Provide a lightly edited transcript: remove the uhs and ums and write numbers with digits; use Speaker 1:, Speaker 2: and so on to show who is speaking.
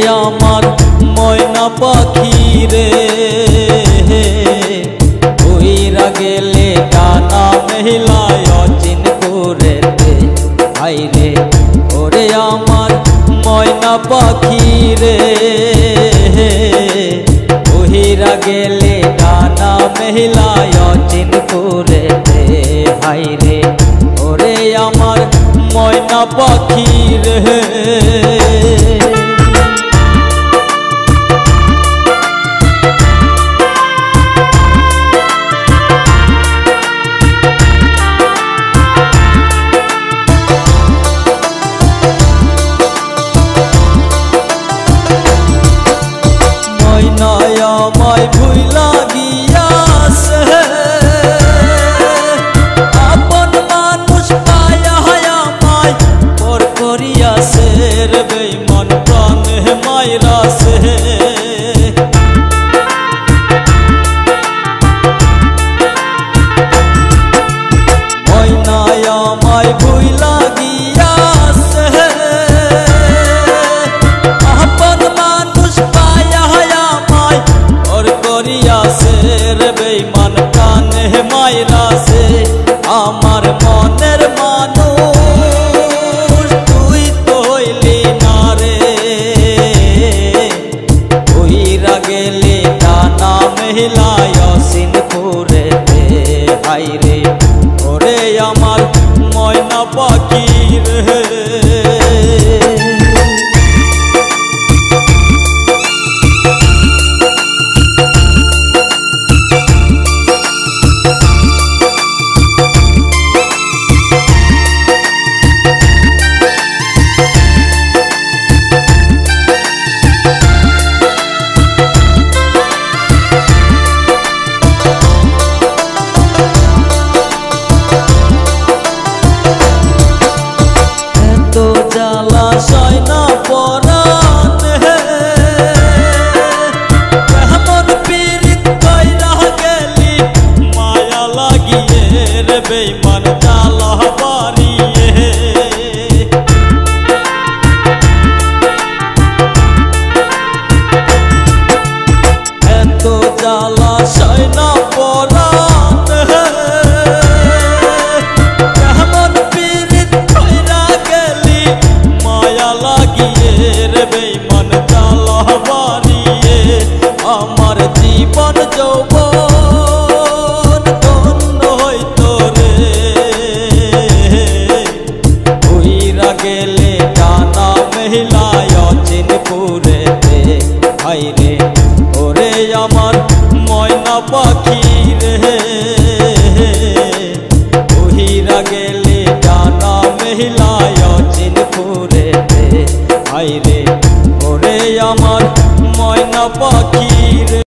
Speaker 1: আমার ময়না পাখি রে উইরা গেলে ডানা মেহিলায় অচিন করেতে হাই রে ওরে আমার ময়না পাখি রে উইরা গেলে ডানা মেহিলায় অচিন করেতে হাই রে ওরে আমার ময়না পাখি রে আমায় ভুইলা গিয়াছে আপন মানুষ পায়া আমায় পর করিয়াছে রে বেঈমান প্রাণে মাইরাছে ময়নায় আমায় ভুইলা গিয়াছে আপন মানুষ পায়া আমায় পর করিয়াছে রে বেঈমান প্রাণে মাইরাছে আমার মনের মানুষ তুই তো হইলি না রে উইরা গেলে ডানা মেহিলায় অচিন করেতে হাই রে ওরে আমার ময়না পাখি রে বেঈমান জালা বাড়িয়ে এত জালা সয়না পরাণ কেমন পীড়িত কইরা গেলি মায়া লাগিয়ে রে বেঈমান জালা বাড়িয়ে আমার জীবন যৌবন গেলে ডানা মেহিলায় অচিন করেতে হাই রে ওরে আমার ময়না পাখি রে।